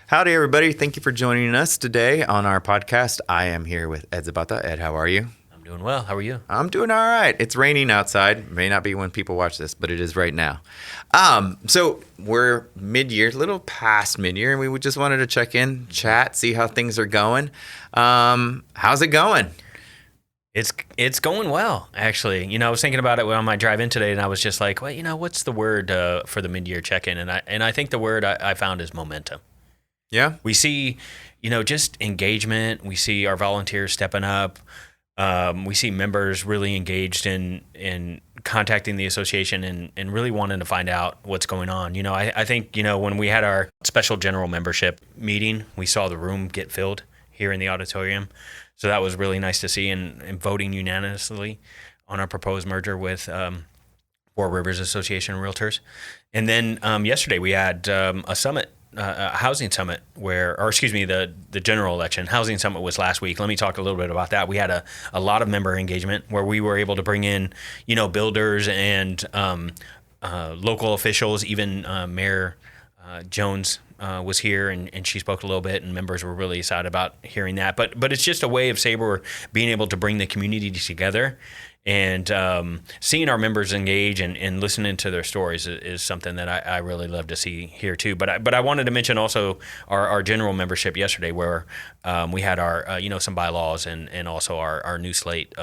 Howdy, everybody. Thank you for joining us today on our podcast. I am here with Ed Zapata. Ed, how are you? I'm doing well. How are you? I'm doing all right. It's raining outside. May not be when people watch this, but it is right now. So we're mid-year, a little past mid-year, and we just wanted to check in, chat, see how things are going. How's it going? It's going well, actually. I was thinking about it on my drive in today, and I was just like, well, what's the word for the mid-year check-in? And I think the word I found is momentum. Yeah. We see, just engagement. We see our volunteers stepping up. We see members really engaged in contacting the association and really wanting to find out what's going on. I think, when we had our special general membership meeting, we saw the room get filled here in the auditorium. So that was really nice to see, and voting unanimously on our proposed merger with Four Rivers Association of Realtors. And then yesterday we had a summit, a housing summit the general election. Housing summit was last week. Let me talk a little bit about that. We had a lot of member engagement where we were able to bring in, builders and local officials, even Mayor Jones was here, and she spoke a little bit, and members were really excited about hearing that. But it's just a way of Sabre being able to bring the community together, and seeing our members engage and listening to their stories is something that I really love to see here too. But I wanted to mention also our general membership yesterday, where we had our some bylaws and also our new slate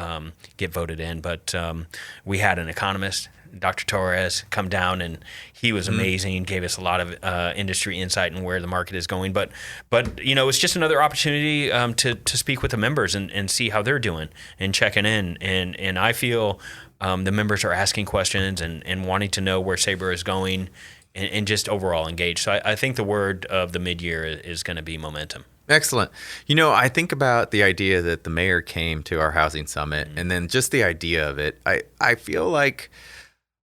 get voted in. But we had an economist, Dr. Torres, come down, and he was amazing, gave us a lot of industry insight and where the market is going. But it's just another opportunity to speak with the members and see how they're doing and checking in. And I feel the members are asking questions and wanting to know where Sabre is going and just overall engaged. So I think the word of the mid-year is going to be momentum. Excellent. I think about the idea that the mayor came to our housing summit, and then just the idea of it. I feel like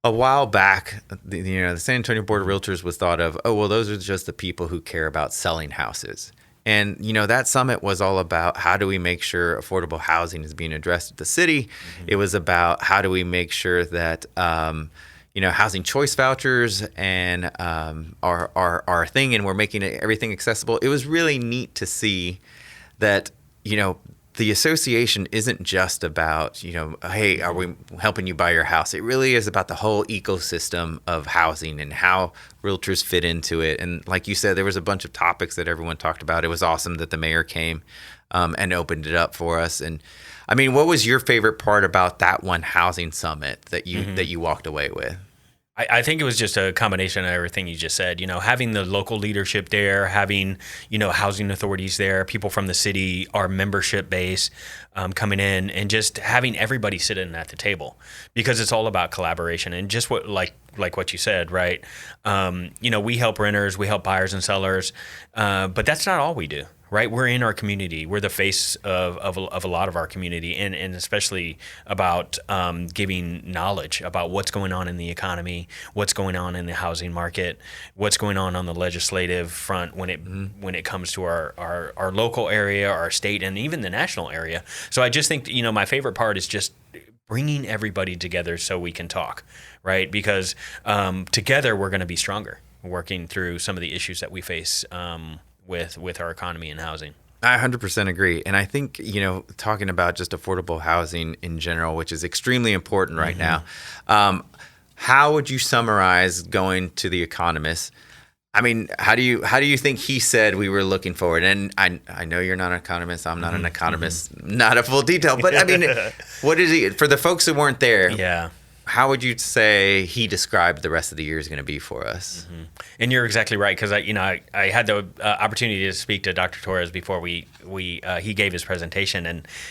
a while back, the San Antonio Board of Realtors was thought of, oh, well, those are just the people who care about selling houses. And, that summit was all about how do we make sure affordable housing is being addressed at the city. Mm-hmm. It was about how do we make sure that, housing choice vouchers and are a thing, and we're making everything accessible. It was really neat to see that, the association isn't just about, hey, are we helping you buy your house? It really is about the whole ecosystem of housing and how realtors fit into it. And like you said, there was a bunch of topics that everyone talked about. It was awesome that the mayor came and opened it up for us. And I mean, what was your favorite part about that one housing summit that you walked away with? I think it was just a combination of everything you just said. Having the local leadership there, having, housing authorities there, people from the city, our membership base coming in, and just having everybody sit in at the table, because it's all about collaboration and just like what you said, right? We help renters, we help buyers and sellers, but that's not all we do. Right, we're in our community. We're the face of a lot of our community, and especially about giving knowledge about what's going on in the economy, what's going on in the housing market, what's going on the legislative front when it comes to our local area, our state, and even the national area. So I just think my favorite part is just bringing everybody together so we can talk, right? Because together we're going to be stronger, working through some of the issues that we face with our economy and housing. I 100% agree. And I think, talking about just affordable housing in general, which is extremely important right now, how would you summarize going to the economist? I mean, how do you think he said we were looking forward? And I know you're not an economist. I'm not an economist, not a full detail. But I mean, what is he, for the folks who weren't there? Yeah. How would you say he described the rest of the year is going to be for us? Mm-hmm. And you're exactly right, because I had the opportunity to speak to Dr. Torres before he gave his presentation,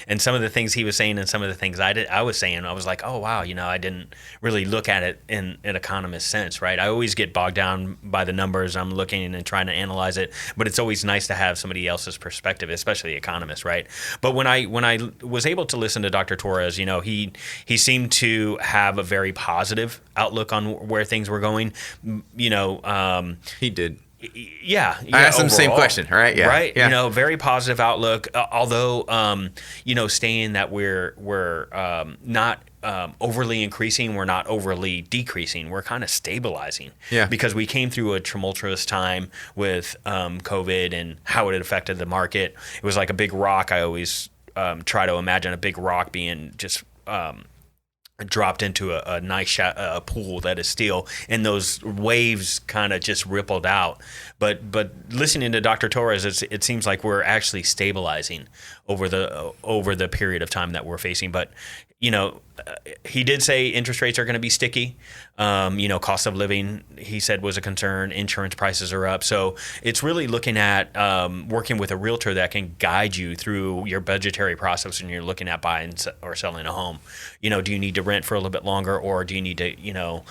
and some of the things he was saying and some of the things I was saying, I was like, oh wow, I didn't really look at it in an economist sense, right? I always get bogged down by the numbers. I'm looking and trying to analyze it, but it's always nice to have somebody else's perspective, especially economists, right? But when I was able to listen to Dr. Torres, he seemed to have a very positive outlook on where things were going. He did. Yeah, I asked him the same question. All right, yeah, right. Yeah. Very positive outlook. Although, saying that we're not overly increasing. We're not overly decreasing. We're kind of stabilizing. Yeah. Because we came through a tumultuous time with COVID and how it affected the market. It was like a big rock. I always try to imagine a big rock being just dropped into a nice a pool that is still, and those waves kind of just rippled out. But listening to Dr. Torres, it seems like we're actually stabilizing over the period of time that we're facing. But he did say interest rates are going to be sticky. Cost of living, he said, was a concern. Insurance prices are up. So it's really looking at working with a realtor that can guide you through your budgetary process when you're looking at buying or selling a home. Do you need to rent for a little bit longer, or do you need to,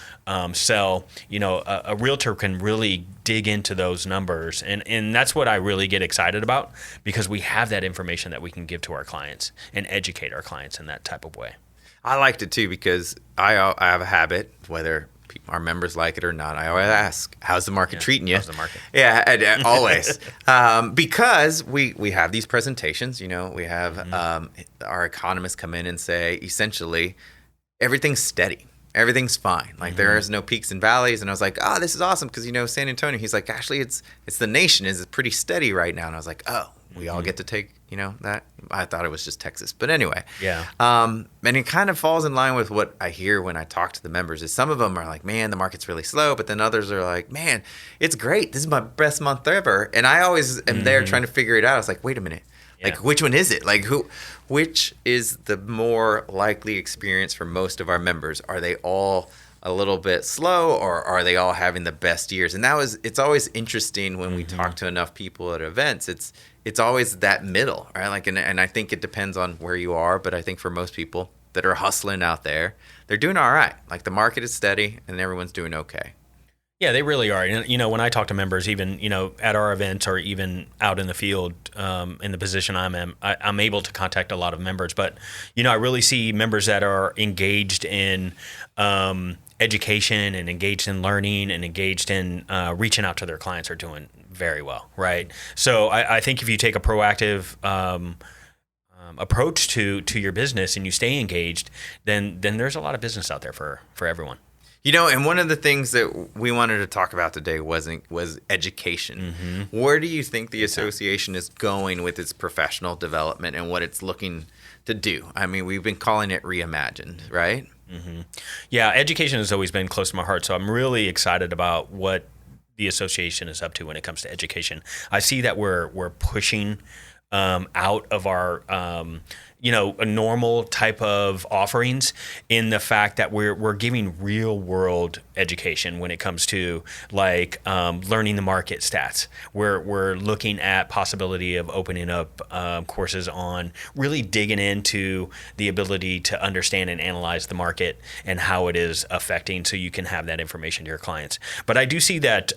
sell? A realtor can really dig into those numbers. And that's what I really get excited about, because we have that information that we can give to our clients and educate our clients in that type of way. I liked it too, because I have a habit, whether our members like it or not, I always ask, how's the market treating you? How's the market? Yeah, always. Because we have these presentations, we have our economists come in and say, essentially, everything's steady. Everything's fine. Like there is no peaks and valleys. And I was like, oh, this is awesome. Because, San Antonio, he's like, actually, it's the nation is pretty steady right now. And I was like, oh, we all get to take, that. I thought it was just Texas. But anyway. Yeah. And it kind of falls in line with what I hear when I talk to the members is some of them are like, man, the market's really slow. But then others are like, man, it's great. This is my best month ever. And I always am there trying to figure it out. I was like, wait a minute. Yeah. Like, which one is it? Like, which is the more likely experience for most of our members? Are they all a little bit slow, or are they all having the best years? And it's always interesting when we talk to enough people at events. It's always that middle, right? Like, and I think it depends on where you are, but I think for most people that are hustling out there, they're doing all right. Like the market is steady and everyone's doing okay. Yeah, they really are. And, when I talk to members, even, at our events or even out in the field, in the position I'm in, I'm able to contact a lot of members. But, I really see members that are engaged in education and engaged in learning and engaged in reaching out to their clients are doing very well, right? So I think if you take a proactive approach to your business and you stay engaged, then there's a lot of business out there for everyone. And one of the things that we wanted to talk about today was education. Where do you think the association is going with its professional development and what it's looking to do? I mean, we've been calling it reimagined, right? Yeah, education has always been close to my heart, so I'm really excited about what the association is up to when it comes to education. I see that we're pushing out of our a normal type of offerings in the fact that we're giving real world education when it comes to like learning the market stats. We're looking at possibility of opening up courses on really digging into the ability to understand and analyze the market and how it is affecting, so you can have that information to your clients. But I do see that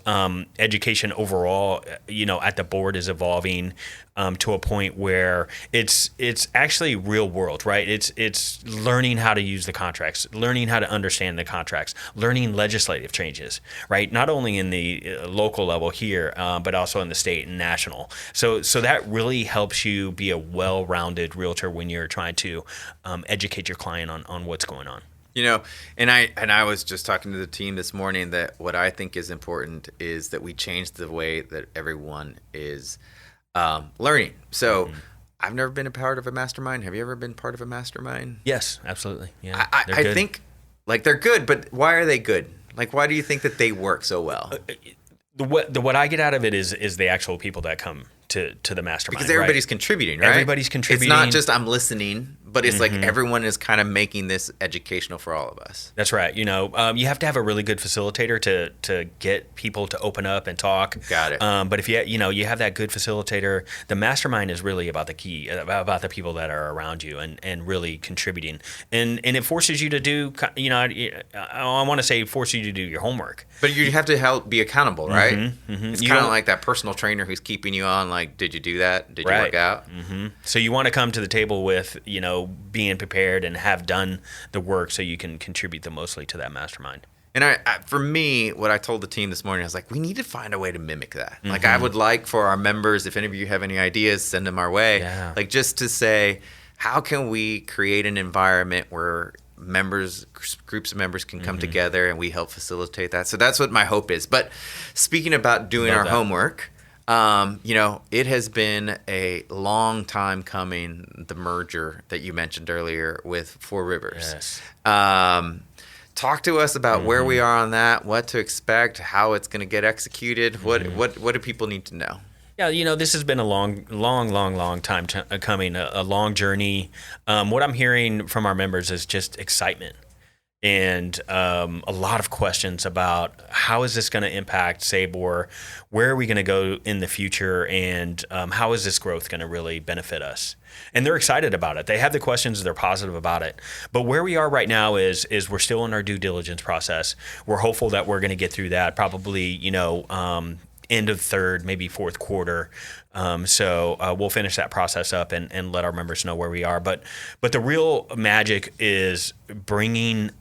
education overall, at the board is evolving to a point where it's actually real world, right? It's learning how to use the contracts, learning how to understand the contracts, learning legislative changes, right? Not only in the local level here, but also in the state and national. So that really helps you be a well-rounded realtor when you're trying to educate your client on what's going on. And I was just talking to the team this morning that what I think is important is that we change the way that everyone is learning. So I've never been a part of a mastermind. Have you ever been part of a mastermind? Yes, absolutely. Yeah, I think like they're good, but why are they good? Like, why do you think that they work so well? What I get out of it is the actual people that come to the mastermind. Because everybody's contributing, right? Everybody's contributing. It's not just I'm listening, but it's like everyone is kind of making this educational for all of us. That's right. You have to have a really good facilitator to get people to open up and talk. Got it. But if you have that good facilitator, the mastermind is really about the key, about the people that are around you and really contributing. And it forces you to do, I want to say force you to do your homework. But you have to help be accountable, right? It's kind of like that personal trainer who's keeping you on, like, did you do that? Did you work out? So you want to come to the table with, being prepared and have done the work so you can contribute the mostly to that mastermind. And for me, what I told the team this morning, I was like, we need to find a way to mimic that. Like, I would like for our members, if any of you have any ideas, send them our way. Yeah. Like, just to say, how can we create an environment where groups of members can come together, and we help facilitate that. So that's what my hope is. But speaking about doing our homework, it has been a long time coming, the merger that you mentioned earlier with Four Rivers. Yes. Talk to us about where we are on that, what to expect, how it's going to get executed. What do people need to know? Yeah, this has been a long time coming, a long journey. What I'm hearing from our members is just excitement and a lot of questions about how is this going to impact Sabor, where are we going to go in the future, and how is this growth going to really benefit us? And they're excited about it. They have the questions, they're positive about it. But where we are right now is we're still in our due diligence process. We're hopeful that we're going to get through that probably, end of third, maybe fourth quarter. So we'll finish that process up and let our members know where we are. But the real magic is bringing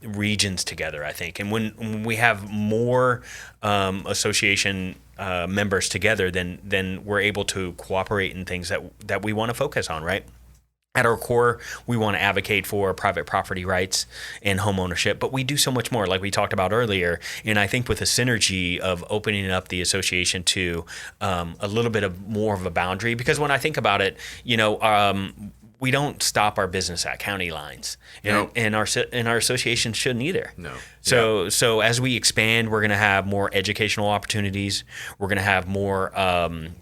regions together, I think. And when we have more association members together, then we're able to cooperate in things that we want to focus on, right? At our core, we want to advocate for private property rights and home ownership, but we do so much more, like we talked about earlier. And I think with the synergy of opening up the association to a little bit of more of a boundary, because when I think about it, we don't stop our business at county lines, and our association shouldn't either. No. So as we expand, we're going to have more educational opportunities. We're going to have more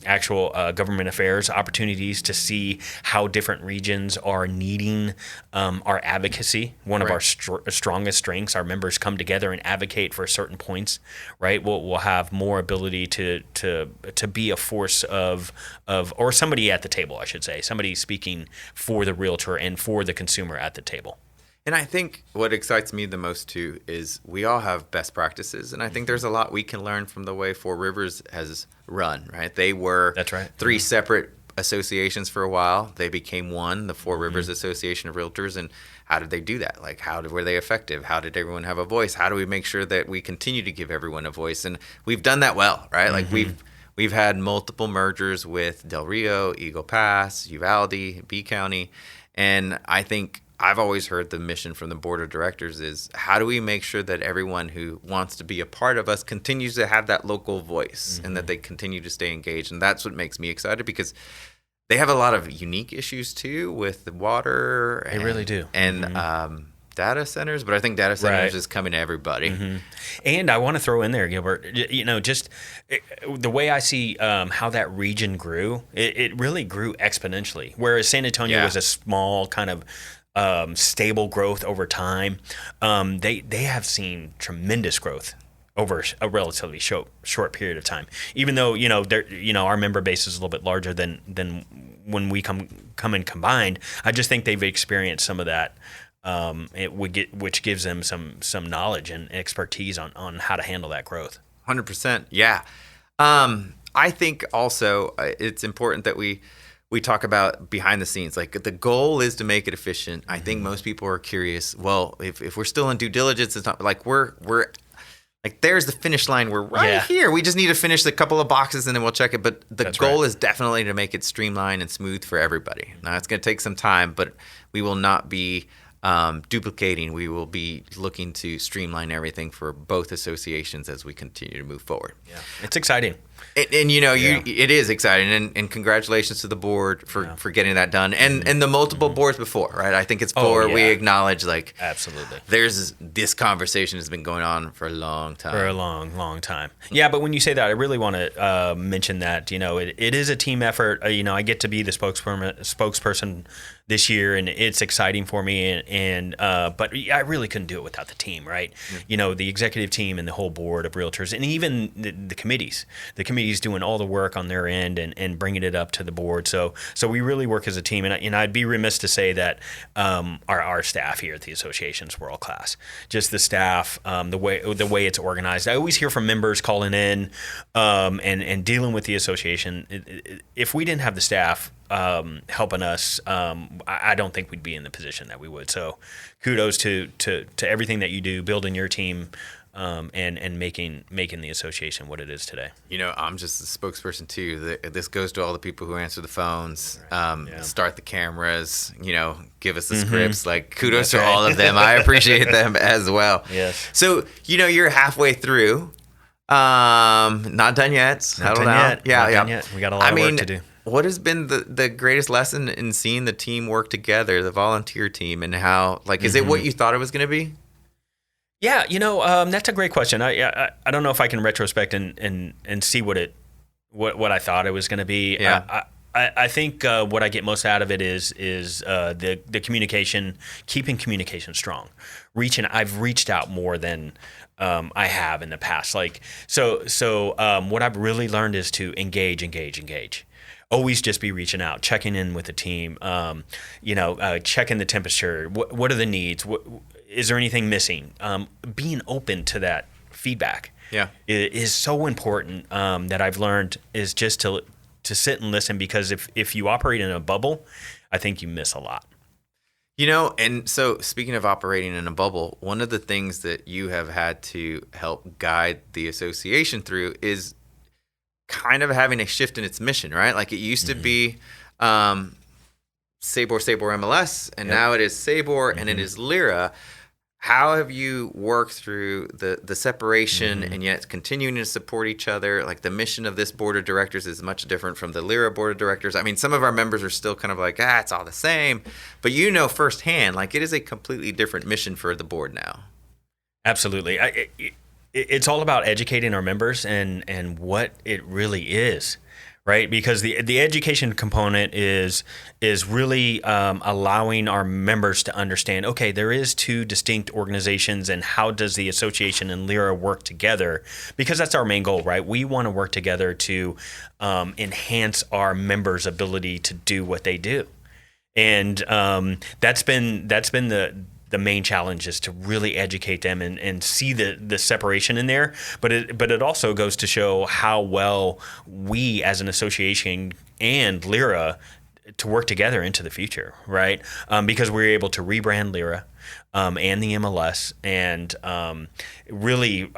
actual government affairs opportunities to see how different regions are needing our advocacy. One of our strongest strengths, our members come together and advocate for certain points. Right, we'll have more ability to be a force of or somebody at the table, I should say, somebody speaking for the realtor and for the consumer at the table. And I think what excites me the most too is we all have best practices, and I think there's a lot we can learn from the way Four Rivers has run. Right, they were three separate associations for a while. They became one, the Four Rivers Association of Realtors. And how did they do that? Like, were they effective? How did everyone have a voice? How do we make sure that we continue to give everyone a voice? And we've done that well, right? Like we've had multiple mergers with Del Rio, Eagle Pass, Uvalde, B County, and I think I've always heard the mission from the board of directors is how do we make sure that everyone who wants to be a part of us continues to have that local voice and that they continue to stay engaged. And that's what makes me excited because they have a lot of unique issues too with the water. They really do. And data centers, but I think data centers is coming to everybody. And I want to throw in there, Gilbert, just the way I see how that region grew, it really grew exponentially. Whereas San Antonio was a small kind of stable growth over time. They have seen tremendous growth over a relatively short period of time. Even though our member base is a little bit larger than when we come in combined, I just think they've experienced some of that, which gives them some knowledge and expertise on how to handle that growth. 100%, yeah. I think also it's important that we talk about behind the scenes. Like the goal is to make it efficient. I think most people are curious. Well, if we're still in due diligence, it's not like we're like there's the finish line. We're right here. We just need to finish a couple of boxes and then we'll check it. But the goal is definitely to make it streamlined and smooth for everybody. Now it's going to take some time, but we will not be duplicating. We will be looking to streamline everything for both associations as we continue to move forward. Yeah, it's exciting. And it is exciting, and congratulations to the board for getting that done, and the multiple boards before, right? I think it's we acknowledge absolutely there's this conversation has been going on for a long time. For a long time. Yeah, but when you say that, I really want to mention that it is a team effort. I get to be the spokesperson this year, and it's exciting for me. But I really couldn't do it without the team, right? The executive team and the whole board of realtors, and even the committees. The committee's doing all the work on their end and bringing it up to the board. So we really work as a team, and I'd be remiss to say that our staff here at the association is world class. Just the staff, the way it's organized. I always hear from members calling in and dealing with the association. If we didn't have the staff helping us, I don't think we'd be in the position that we would. So kudos to everything that you do, building your team and making the association what it is today. I'm just the spokesperson too. This goes to all the people who answer the phones, Yeah. start the cameras, give us the scripts. Like, kudos That's to right. all of them. I appreciate them as well. Yes. So, you're halfway through. Not done yet. Settle down. Yeah, Not yeah. done yet. We got a lot of work to do. What has been the greatest lesson in seeing the team work together, the volunteer team, and how, is it what you thought it was going to be? Yeah, that's a great question. I don't know if I can retrospect and see what I thought it was going to be. Yeah. I think what I get most out of it is the communication, keeping communication strong. I've reached out more than I have in the past. So what I've really learned is to engage. Always just be reaching out, checking in with the team, checking the temperature. What are the needs? Is there anything missing? Being open to that feedback is so important that I've learned is just to sit and listen, because if you operate in a bubble, I think you miss a lot. And so speaking of operating in a bubble, one of the things that you have had to help guide the association through is kind of having a shift in its mission, right? Like, it used to be Sabor MLS, and now it is Sabor and it is Lyra. How have you worked through the separation and yet continuing to support each other? Like, the mission of this board of directors is much different from the Lyra board of directors. I mean, some of our members are still kind of like, it's all the same. But firsthand, like, it is a completely different mission for the board now. Absolutely. It's all about educating our members and what it really is, right? Because the education component is really allowing our members to understand, okay, there is two distinct organizations, and how does the association and Lyra work together? Because that's our main goal, right? We want to work together to enhance our members' ability to do what they do. And that's been the main challenge, is to really educate them and see the separation in there. But it also goes to show how well we as an association and Lyra to work together into the future, right? Because we're able to rebrand Lyra and the MLS and really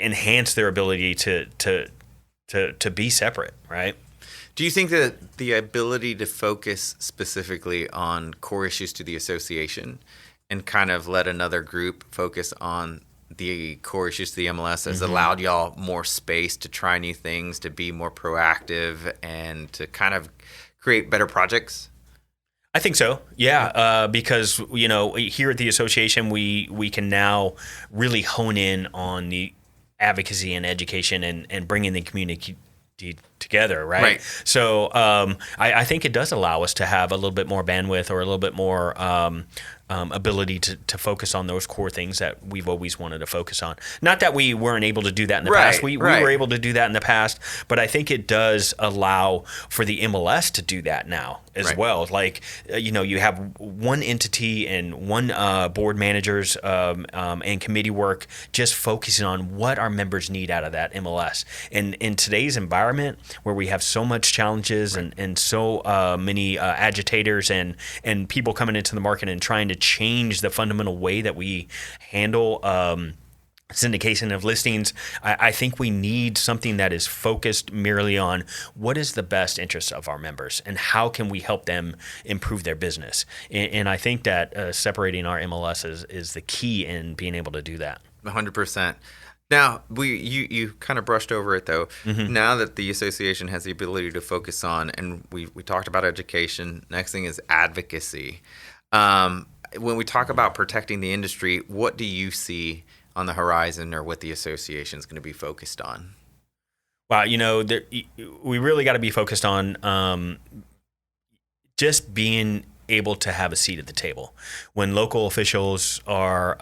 enhance their ability to be separate, right? Do you think that the ability to focus specifically on core issues to the association and kind of let another group focus on the core issues to the MLS has allowed y'all more space to try new things, to be more proactive, and to kind of create better projects? I think so. Yeah. Because, here at the association, we can now really hone in on the advocacy and education and bringing the community together, right? So I think it does allow us to have a little bit more bandwidth, or a little bit more ability to focus on those core things that we've always wanted to focus on. Not that we weren't able to do that in the past. We were able to do that in the past, but I think it does allow for the MLS to do that now as well. Like, you have one entity and one board managers and committee work just focusing on what our members need out of that MLS. And in today's environment, where we have so much challenges and so many agitators and people coming into the market and trying to change the fundamental way that we handle syndication of listings, I think we need something that is focused merely on what is the best interest of our members and how can we help them improve their business. And I think that separating our MLS is the key in being able to do that. 100%. Now, you kind of brushed over it, though. Now that the association has the ability to focus on, and we talked about education, next thing is advocacy. When we talk about protecting the industry, what do you see on the horizon, or what the association is going to be focused on? Wow, we really got to be focused on just being able to have a seat at the table. When local officials are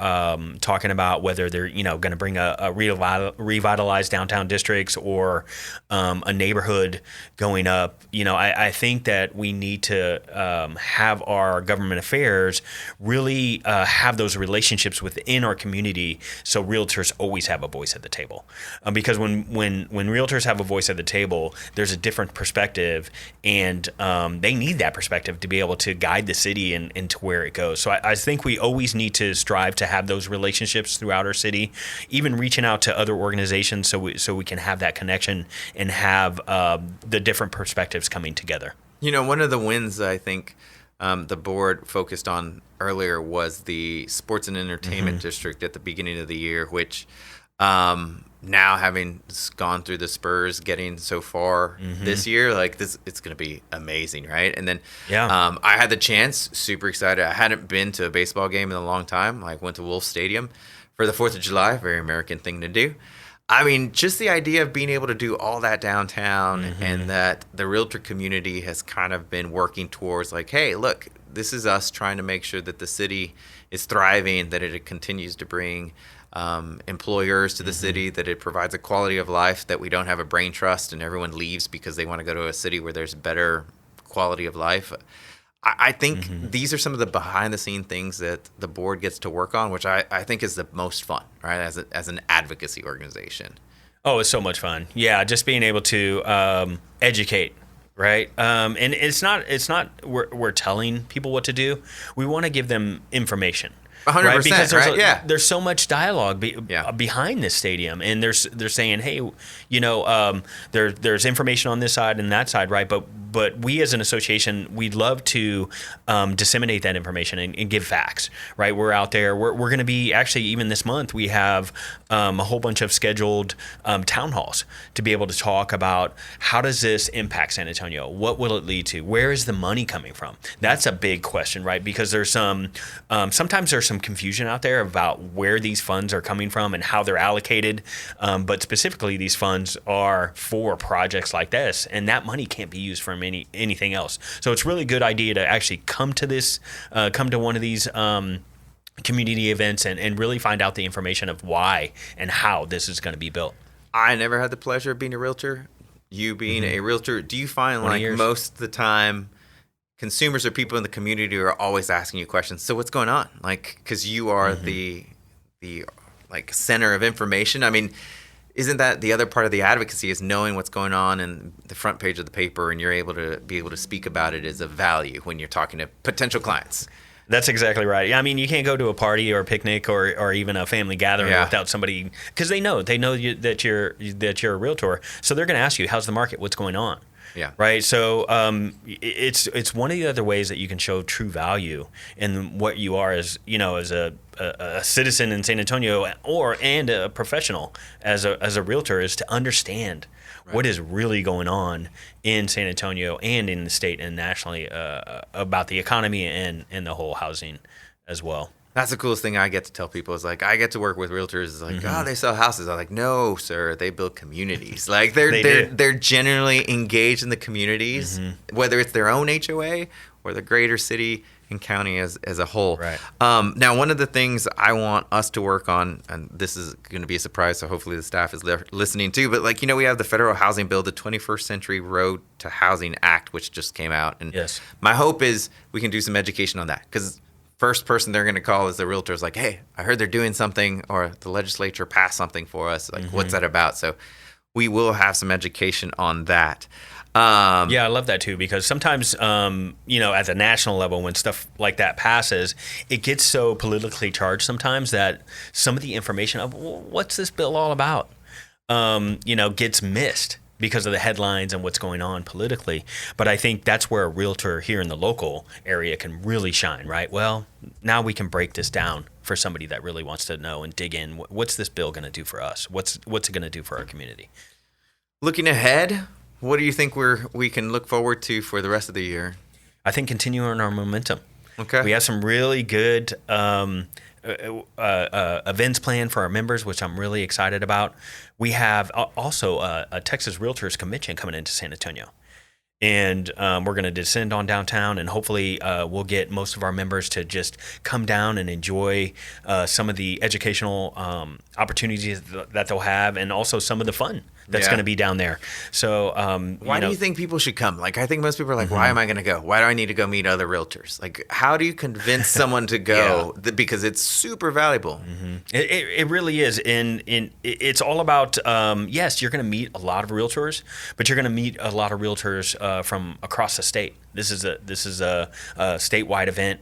talking about whether they're going to bring a revitalized downtown districts or a neighborhood going up, I think that we need to have our government affairs really have those relationships within our community, so realtors always have a voice at the table. Because when realtors have a voice at the table, there's a different perspective, and they need that perspective to be able to guide guide the city into where it goes. So I think we always need to strive to have those relationships throughout our city, even reaching out to other organizations so we can have that connection and have the different perspectives coming together. One of the wins I think the board focused on earlier was the sports and entertainment district at the beginning of the year, which now having gone through the Spurs getting so far this year, like this, it's going to be amazing, right? And then I had the chance, super excited. I hadn't been to a baseball game in a long time. Like went to Wolf Stadium for the 4th of July, very American thing to do. I mean, just the idea of being able to do all that downtown and that the realtor community has kind of been working towards like, hey, look, this is us trying to make sure that the city is thriving, that it continues to bring employers to the city, that it provides a quality of life, that we don't have a brain trust and everyone leaves because they want to go to a city where there's better quality of life. I think these are some of the behind the scene things that the board gets to work on, which I think is the most fun, right? As an advocacy organization. Oh, it's so much fun. Yeah. Just being able to educate. Right. And it's not we're telling people what to do. We want to give them information. 100%, right? Because there's so much dialogue behind this stadium, and they're saying, hey, there's information on this side and that side, right? But we as an association, we'd love to disseminate that information and give facts, right? We're out there. We're going to be actually even this month we have a whole bunch of scheduled town halls to be able to talk about how does this impact San Antonio? What will it lead to? Where is the money coming from? That's a big question, right? Because there's sometimes there's some confusion out there about where these funds are coming from and how they're allocated. But specifically, these funds are for projects like this, and that money can't be used for anything else. So it's really a good idea to actually come to one of these community events and really find out the information of why and how this is going to be built. I never had the pleasure of being a realtor. You being a realtor, do you find like most of the time consumers or people in the community are always asking you questions? So what's going on? Like, because you are the like center of information. I mean, isn't that the other part of the advocacy is knowing what's going on in the front page of the paper, and you're able to speak about it is of value when you're talking to potential clients? That's exactly right. I mean, you can't go to a party or a picnic or even a family gathering without somebody, because they know that you're a realtor, so they're going to ask you, how's the market, what's going on. Yeah. Right. So it's one of the other ways that you can show true value in what you are as a citizen in San Antonio and a professional as a realtor, is to understand what is really going on in San Antonio and in the state and nationally about the economy and the whole housing as well. That's the coolest thing I get to tell people is like, I get to work with realtors. Is like, oh, they sell houses. I'm like, no, sir, they build communities. Like they're generally engaged in the communities, whether it's their own HOA or the greater city and county as a whole. Right. Now, one of the things I want us to work on, and this is going to be a surprise, so hopefully the staff is listening too, but like, we have the federal housing bill, the 21st Century Road to Housing Act, which just came out. And my hope is we can do some education on that, because first person they're going to call is the realtors, like, hey, I heard they're doing something, or the legislature passed something for us. Like, what's that about? So we will have some education on that. I love that too, because sometimes, at the national level, when stuff like that passes, it gets so politically charged sometimes that some of the information of what's this bill all about, gets missed because of the headlines and what's going on politically. But I think that's where a realtor here in the local area can really shine, right? Well, now we can break this down for somebody that really wants to know and dig in. What's this bill going to do for us? What's it going to do for our community? Looking ahead, what do you think we can look forward to for the rest of the year? I think continuing our momentum. Okay. We have some really good events planned for our members, which I'm really excited about. We have also a Texas Realtors Convention coming into San Antonio. And we're going to descend on downtown, and hopefully we'll get most of our members to just come down and enjoy some of the educational opportunities that they'll have, and also some of the fun that's Yeah. going to be down there. So Why do you think people should come? Like, I think most people are like, why am I going to go? Why do I need to go meet other realtors? Like, how do you convince someone to go? Because it's super valuable. It really is. And it's all about, yes, you're going to meet a lot of realtors, but you're going to meet a lot of realtors from across the state. This is a statewide event.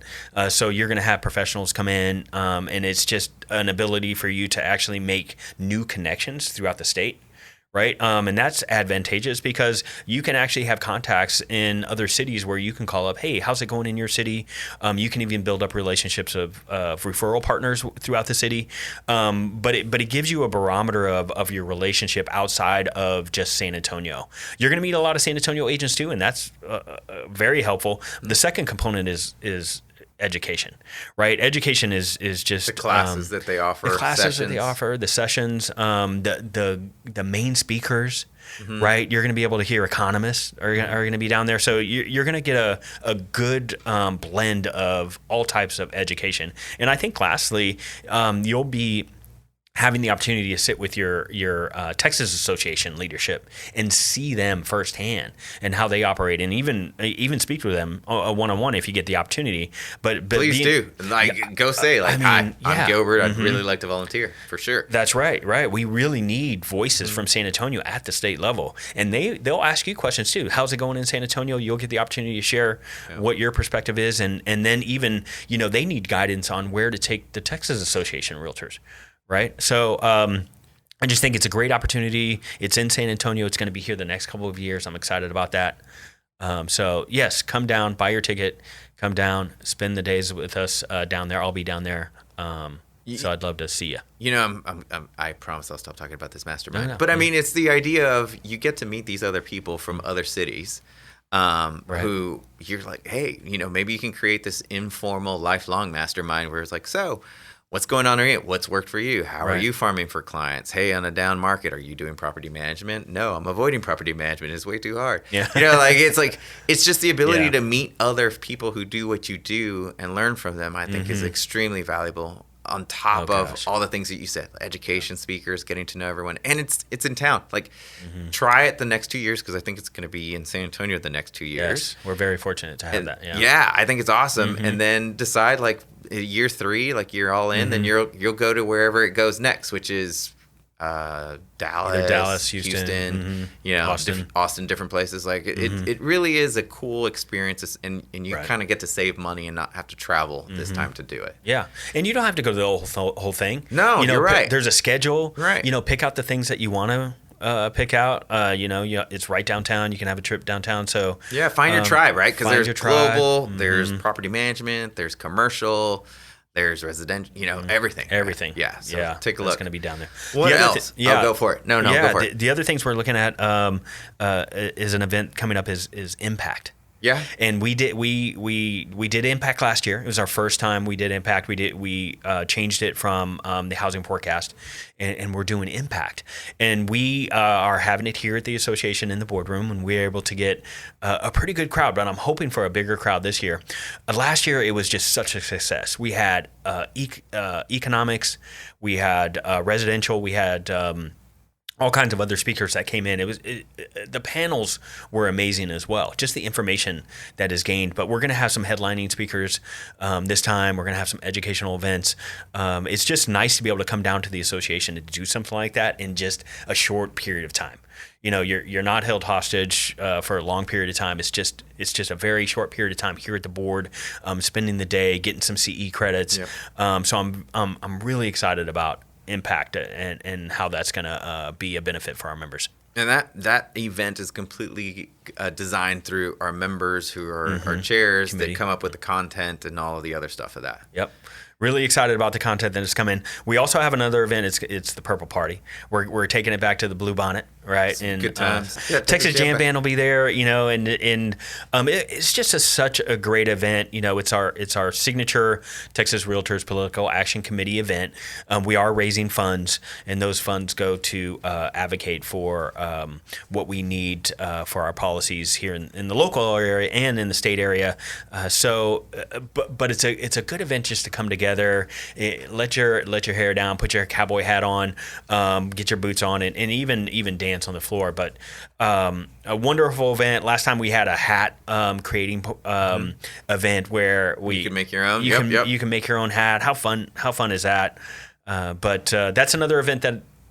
So you're going to have professionals come in, and it's just an ability for you to actually make new connections throughout the state. Right. And that's advantageous because you can actually have contacts in other cities where you can call up, hey, how's it going in your city? You can even build up relationships of referral partners throughout the city. But it gives you a barometer of your relationship outside of just San Antonio. You're going to meet a lot of San Antonio agents too, and that's very helpful. The second component is education, right? Education is just The classes that they offer, the classes sessions. that they offer, the sessions, the main speakers, right? You're going to be able to hear economists are going to be down there, so you're going to get a good blend of all types of education. And I think lastly, you'll be having the opportunity to sit with your Texas Association leadership and see them firsthand and how they operate, and even speak with them one-on-one if you get the opportunity. But Please do. Like, go say, like, hi, I'm Gilbert. I'd really like to volunteer, for sure. That's right. We really need voices from San Antonio at the state level, and they'll ask you questions too. How's it going in San Antonio? You'll get the opportunity to share what your perspective is, and then even they need guidance on where to take the Texas Association realtors. Right. So I just think it's a great opportunity. It's in San Antonio. It's going to be here the next couple of years. I'm excited about that. So yes, come down, buy your ticket, come down, spend the days with us down there. I'll be down there. So I'd love to see you. I promise I'll stop talking about this mastermind. No. But I mean, it's the idea of you get to meet these other people from other cities. Who you're like, hey, maybe you can create this informal, lifelong mastermind where it's like, so what's going on here? What's worked for you? How are you farming for clients? Hey, on a down market, are you doing property management? No, I'm avoiding property management. It's way too hard. Yeah. It's just the ability to meet other people who do what you do and learn from them, I think is extremely valuable on top of all the things that you said, education, speakers, getting to know everyone. And it's in town. Like, try it the next 2 years, because I think it's going to be in San Antonio the next 2 years. Yes, we're very fortunate to have that. Yeah, I think it's awesome. And then decide, like, year 3, like, you're all in, then you'll go to wherever it goes next, which is Dallas, Houston, Austin, different places. Like, it really is a cool experience, and you kind of get to save money and not have to travel this time to do it. Yeah, and you don't have to go to the whole thing. No, you're right. There's a schedule. Right. Pick out the things that you want to pick out. It's right downtown. You can have a trip downtown. So yeah, find your tribe, right? Because there's global, tribe. There's property management, there's commercial, there's residential, everything. Everything. Right? Yeah. So take a look. It's going to be down there. What else? I'll go for it. No, go for it. The other things we're looking at is an event coming up is Impact. Yeah. And we did Impact last year. It was our first time we did Impact. We changed it from the housing forecast, and we're doing Impact. And we are having it here at the association in the boardroom, and we're able to get a pretty good crowd. But I'm hoping for a bigger crowd this year. Last year it was just such a success. We had economics, we had residential, we had all kinds of other speakers that came in. The panels were amazing as well. Just the information that is gained. But we're going to have some headlining speakers this time. We're going to have some educational events. It's just nice to be able to come down to the association and do something like that in just a short period of time. You're not held hostage for a long period of time. It's just a very short period of time here at the board, spending the day, getting some CE credits. Yep. So I'm really excited about Impact and how that's going to be a benefit for our members. And that event is completely designed through our members who are our chairs that come up with the content and all of the other stuff of that. Yep. Really excited about the content that is coming. We also have another event. It's the Purple Party. We're taking it back to the Blue Bonnet, right? And good times. Texas Jam Band will be there, and it's just such a great event. It's our signature Texas Realtors Political Action Committee event. We are raising funds, and those funds go to advocate for what we need for our policies here in the local area and in the state area. But it's a good event just to come together. Let your hair down, put your cowboy hat on, get your boots on, and even dance dance on the floor. But a wonderful event. Last time we had a hat creating event where you can make your own. You can make your own hat. How fun is that? But that's another event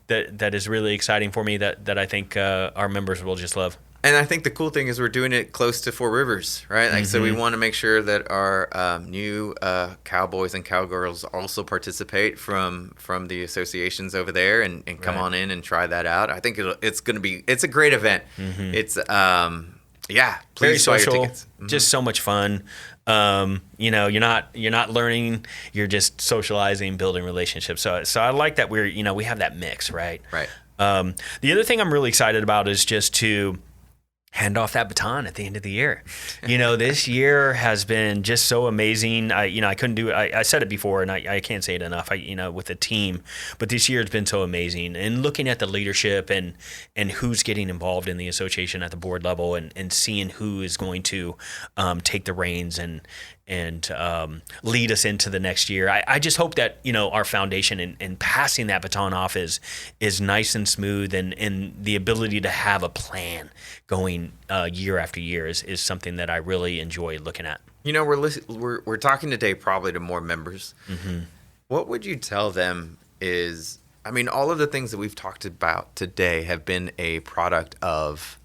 that is really exciting for me that I think our members will just love. And I think the cool thing is we're doing it close to Four Rivers, right? Like, so we want to make sure that our new cowboys and cowgirls also participate from the associations over there and come on in and try that out. I think it's a great event. It's very social, Mm-hmm. just so much fun. You're not learning, you're just socializing, building relationships. So I like that we have that mix, right? Right. The other thing I'm really excited about is just to hand off that baton at the end of the year. This year has been just so amazing. I couldn't do it. I said it before, and I can't say it enough. With the team, but this year has been so amazing. And looking at the leadership and who's getting involved in the association at the board level, and seeing who is going to take the reins and lead us into the next year. I just hope that our foundation and passing that baton off is nice and smooth, and the ability to have a plan going year after year is something that I really enjoy looking at. We're talking today probably to more members. What would you tell them is, all of the things that we've talked about today have been a product of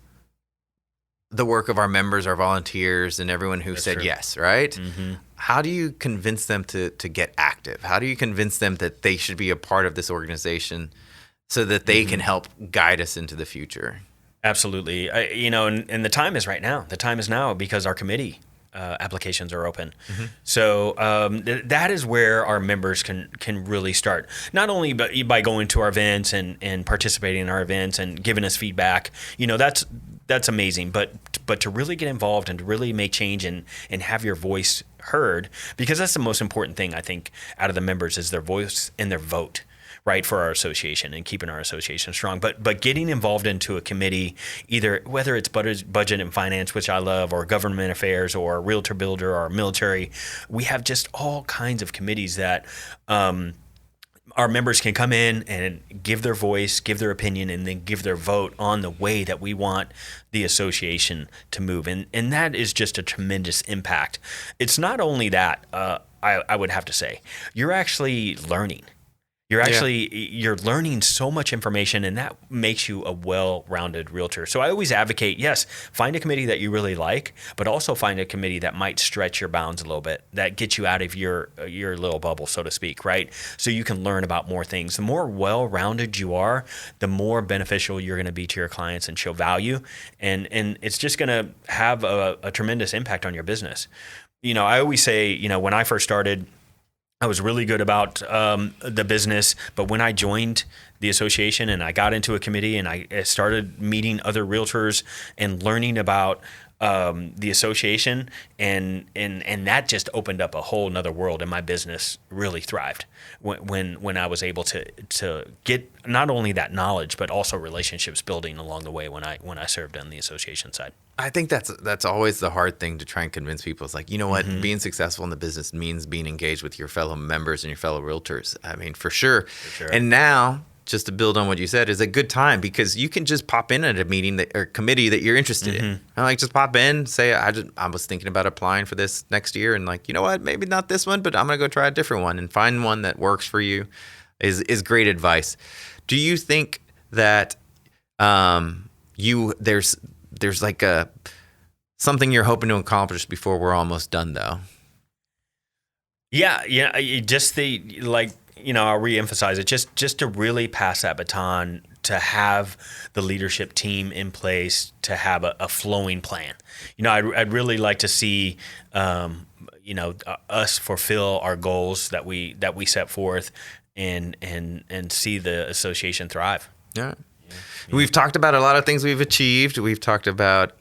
the work of our members, our volunteers, and everyone who said yes, right? How do you convince them to get active? How do you convince them that they should be a part of this organization so that they can help guide us into the future? Absolutely. And the time is right now. The time is now because our committee applications are open. So that is where our members can really start. Not only by going to our events and participating in our events and giving us feedback. That's amazing. But to really get involved and to really make change and have your voice heard, because that's the most important thing, I think, out of the members is their voice and their vote, right, for our association and keeping our association strong. But getting involved into a committee, either whether it's budget and finance, which I love, or government affairs, or realtor builder, or military, we have just all kinds of committees that our members can come in and give their voice, give their opinion, and then give their vote on the way that we want the association to move. And that is just a tremendous impact. It's not only that, I would have to say, you're actually learning. You're learning so much information, and that makes you a well-rounded realtor. So I always advocate, yes, find a committee that you really like, but also find a committee that might stretch your bounds a little bit, that gets you out of your little bubble, so to speak, right? So you can learn about more things. The more well-rounded you are, the more beneficial you're going to be to your clients and show value, and it's just going to have a tremendous impact on your business. I always say, when I first started, I was really good about the business, but when I joined the association and I got into a committee and I started meeting other realtors and learning about the association, and that just opened up a whole nother world, and my business really thrived when I was able to get not only that knowledge but also relationships building along the way when I served on the association side. I think that's always the hard thing to try and convince people. It's like, what, being successful in the business means being engaged with your fellow members and your fellow realtors. For sure. And now, just to build on what you said, is a good time because you can just pop in at a meeting or committee that you're interested in. Just pop in, say, I was thinking about applying for this next year, and what, maybe not this one, but I'm gonna go try a different one and find one that works for you. Is great advice. Do you think that there's like something you're hoping to accomplish before we're almost done, though? Yeah. Just I'll reemphasize it. Just to really pass that baton, to have the leadership team in place, to have a flowing plan. I'd really like to see, us fulfill our goals that we set forth, and see the association thrive. Yeah. We've talked about a lot of things we've achieved. We've talked about,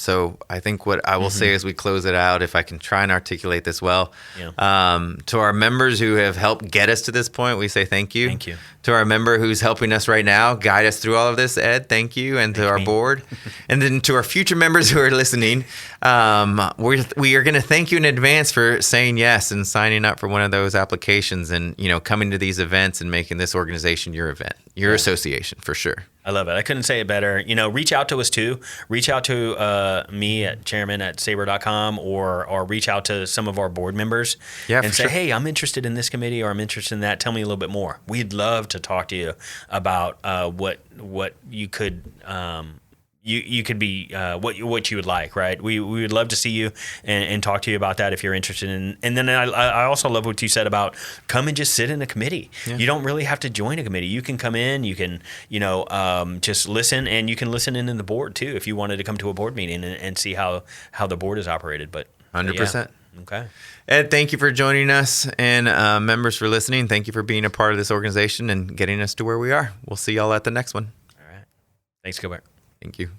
so I think what I will say as we close it out, if I can try and articulate this well, to our members who have helped get us to this point, we say thank you. Thank you. To our member who's helping us right now, guide us through all of this, Ed, thank you. And to our board. And then to our future members who are listening, we are going to thank you in advance for saying yes and signing up for one of those applications and, coming to these events and making this organization your event, your association, for sure. I love it. I couldn't say it better. Reach out to us too. Reach out to me at chairman@sabre.com or reach out to some of our board members and say, hey, I'm interested in this committee or I'm interested in that. Tell me a little bit more. We'd love to talk to you about what you could you could be what you would like, right? We would love to see you and talk to you about that if you're interested in. And then I also love what you said about come and just sit in a committee. Yeah. You don't really have to join a committee. You can come in, you can just listen, and you can listen in the board too if you wanted to come to a board meeting and see how the board is operated. But 100%. Yeah. Okay. Ed, thank you for joining us, and members for listening. Thank you for being a part of this organization and getting us to where we are. We'll see y'all at the next one. All right. Thanks, Gilbert. Thank you.